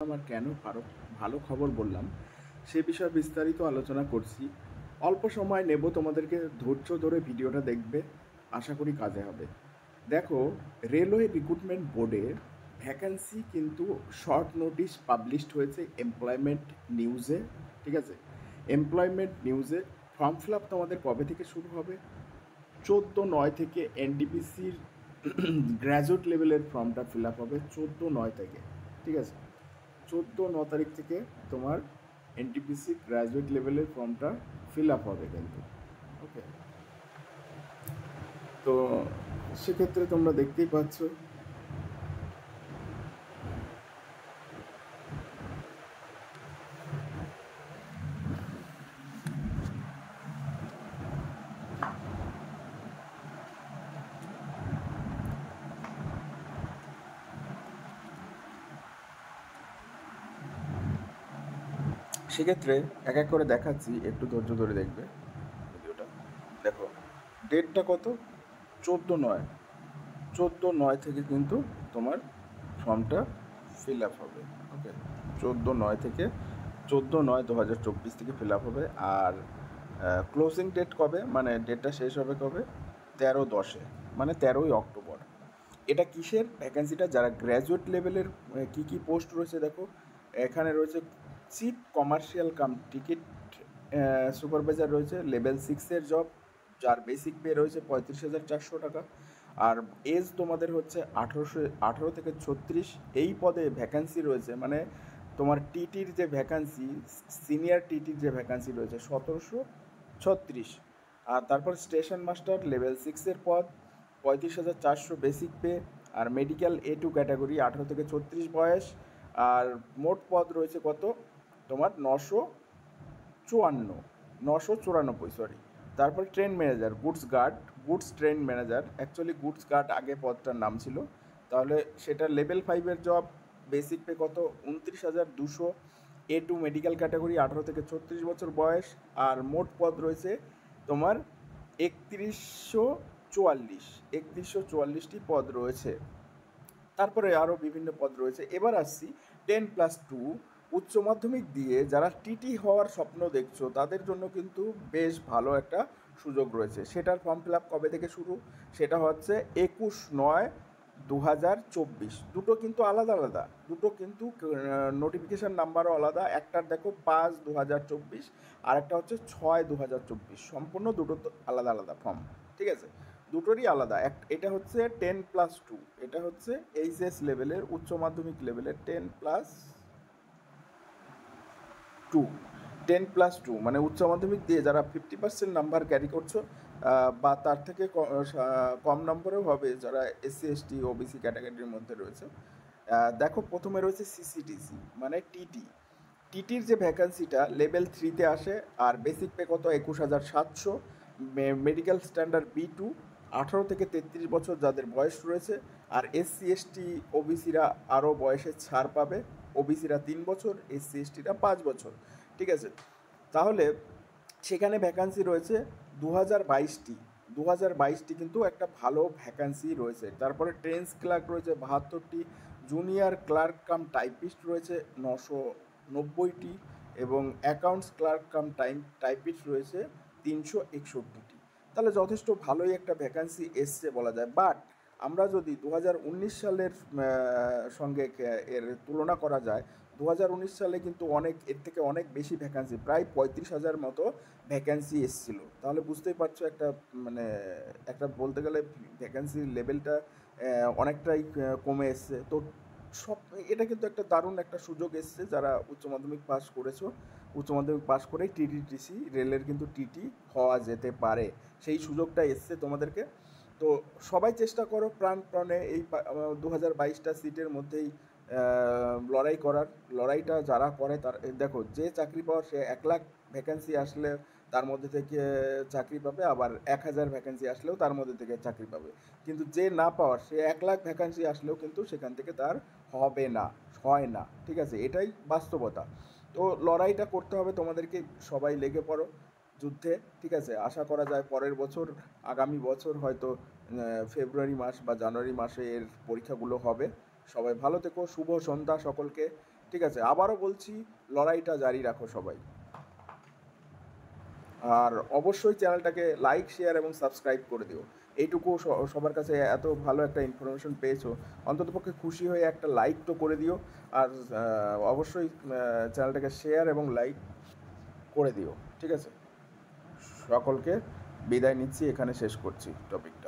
আমার কেন ভালো খবর বললাম সে বিষয়ে বিস্তারিত আলোচনা করছি। অল্প সময় নেব, তোমাদেরকে ধৈর্য ধরে ভিডিওটা দেখবে, আশা করি কাজে হবে। দেখো, রেলওয়ে রিক্রুটমেন্ট বোর্ডের ভ্যাকান্সি কিন্তু শর্ট নোটিশ পাবলিশড হয়েছে এমপ্লয়মেন্ট নিউজে। ঠিক আছে, এমপ্লয়মেন্ট নিউজে ফর্ম ফিল আপ তোমাদের কবে থেকে শুরু হবে? 14/9 থেকে এনটিপিসির গ্র্যাজুয়েট লেভেলের ফর্মটা ফিল আপ হবে 14/9 থেকে। ঠিক আছে, 14/9 তারিখ থেকে তোমার এনটিপিসি গ্র্যাজুয়েট লেভেলের ফর্মটা ফিল আপ হবে কিন্তু। ওকে, তো সেক্ষেত্রে তোমরা দেখতেই পাচ্ছ সেক্ষেত্রে এক এক করে দেখাচ্ছি, একটু ধৈর্য ধরে দেখবে ভিডিওটা। দেখো, ডেটটা কত? 14/9, 14/9 থেকে কিন্তু তোমার ফর্মটা ফিল আপ হবে। ওকে, 14/9 থেকে 14/9/2024 থেকে ফিল আপ হবে। আর ক্লোজিং ডেট কবে, মানে ডেটটা শেষ হবে কবে? 13/10, মানে 13ই অক্টোবর। এটা কিসের ভ্যাকেন্সিটা? যারা গ্র্যাজুয়েট লেভেলের কী কী পোস্ট রয়েছে দেখো, এখানে রয়েছে chief commercial cum ticket supervisor রয়েছে, লেভেল 6-এর জব, যার বেসিক পে রয়েছে 35,400 টাকা। আর এজ তোমাদের হচ্ছে 18 থেকে 36। এই পদে ভ্যাকান্সি রয়েছে, মানে তোমার টিটির যে ভ্যাকান্সি, সিনিয়র টিটির যে ভ্যাকান্সি রয়েছে 1736। আর তারপর স্টেশন মাস্টার লেভেল 6-এর পদ 35,400 বেসিক পে। আর মেডিকেল A2 ক্যাটাগরি 18 থেকে 36 বয়স। আর মোট পদ রয়েছে কত তোমার? 994, সরি। তারপর train manager, goods train manager, actually goods guard আগে পদটার নাম ছিল, তাহলে সেটা লেভেল 5-এর জব। বেসিক পে কত? 29,200। A2 মেডিকেল ক্যাটাগরি 18 থেকে 36 বছর বয়স। আর মোট পদ রয়েছে তোমার 3144টি পদ রয়েছে। তারপরে আরও বিভিন্ন পদ রয়েছে। এবার আসছি 10+2 উচ্চ মাধ্যমিক দিয়ে যারা টিটি হওয়ার স্বপ্ন দেখছো, তাদের জন্য কিন্তু বেশ ভালো একটা সুযোগ রয়েছে। সেটার ফর্ম ফিল আপ কবে থেকে শুরু? সেটা হচ্ছে 21/9/2024। দুটো কিন্তু আলাদা আলাদা, দুটো কিন্তু নোটিফিকেশান নাম্বারও আলাদা। একটার দেখো 5/2024, আর একটা হচ্ছে 6/2024। সম্পূর্ণ দুটো আলাদা আলাদা ফর্ম। ঠিক আছে, দুটোরই আলাদা। এটা হচ্ছে 10+2, এটা হচ্ছে এইচএস লেভেলের, উচ্চ মাধ্যমিক লেভেলের 10+2। 10+2 মানে উচ্চ মাধ্যমিক দিয়ে যারা 50% নাম্বার ক্যারি করছো, বা তার থেকে কম নম্বরেও হবে যারা SC ST OBC ক্যাটাগরির মধ্যে রয়েছে। দেখো, প্রথমে রয়েছে সিসিটিসি মানে টিটি। টিটির যে ভ্যাকান্সিটা লেভেল 3-তে আসে। আর বেসিক পে কত? 21,700। মেডিকেল স্ট্যান্ডার্ড B2, 18 থেকে 33 বছর যাদের বয়স রয়েছে। আর SC ST ওবিসিরা আরও বয়সের ছাড় পাবে। ওবিসিরা 3 বছর, SC STরা 5 বছর। ঠিক আছে, তাহলে সেখানে ভ্যাকান্সি রয়েছে 2022টি। 2022টি কিন্তু একটা ভালো ভ্যাকান্সি রয়েছে। তারপরে ট্রেন্স ক্লার্ক রয়েছে 72টি, জুনিয়র ক্লার্ক কাম টাইপিস্ট রয়েছে 990টি, এবং অ্যাকাউন্টস ক্লার্ক কাম টাইপিস্ট রয়েছে 361টি। তাহলে যথেষ্ট ভালোই একটা ভ্যাকান্সি এসছে বলা যায়। বাট আমরা যদি 2019 সালের সঙ্গে এর তুলনা করা যায়, 2019 সালে কিন্তু এর থেকে অনেক বেশি ভ্যাকান্সি, প্রায় 35,000 মতো ভ্যাকান্সি এসেছিলো। তাহলে বুঝতেই পারছো একটা, মানে একটা বলতে গেলে ভ্যাকান্সির লেভেলটা অনেকটাই কমে এসছে। তো সব, এটা কিন্তু একটা দারুণ একটা সুযোগ এসছে যারা উচ্চ মাধ্যমিক পাস করেছো। উচ্চ মাধ্যমিক পাস করেই TTTC রেলের কিন্তু টিটি হওয়া যেতে পারে, সেই সুযোগটা এসছে তোমাদেরকে। তো সবাই চেষ্টা করো প্রাণপণে এই 2022টা সিটের মধ্যেই লড়াই করার। লড়াইটা যারা করে তার, দেখো, যে চাকরি পাওয়ার সে 1 লাখ ভ্যাকেন্সি আসলে তার মধ্যে থেকে চাকরি পাবে, আবার 1,000 ভ্যাকেন্সি আসলেও তার মধ্যে থেকে চাকরি পাবে। কিন্তু যে না পাওয়ার, সে 1 লাখ ভ্যাকেন্সি আসলেও কিন্তু সেখান থেকে তার হবে না, হয় না। ঠিক আছে, এটাই বাস্তবতা। তো লড়াইটা করতে হবে তোমাদেরকে, সবাই লেগে পড়ো যুদ্ধে। ঠিক আছে, আশা করা যায় পরের বছর, আগামী বছর হয়তো ফেব্রুয়ারি মাস বা জানুয়ারি মাসে এর পরীক্ষাগুলো হবে। সবাই ভালো থেকো, শুভ সন্ধ্যা সকলকে। ঠিক আছে, আবারও বলছি, লড়াইটা জারি রাখো সবাই। আর অবশ্যই চ্যানেলটাকে লাইক, শেয়ার এবং সাবস্ক্রাইব করে দিও। এইটুকু সবার কাছে এত ভালো একটা ইনফরমেশন পেয়েছো, অন্ততপক্ষে খুশি হয়ে একটা লাইক তো করে দিও। আর অবশ্যই চ্যানেলটাকে শেয়ার এবং লাইক করে দিও। ঠিক আছে, সকলকে বিদায় নিচ্ছি, এখানে শেষ করছি টপিকটা।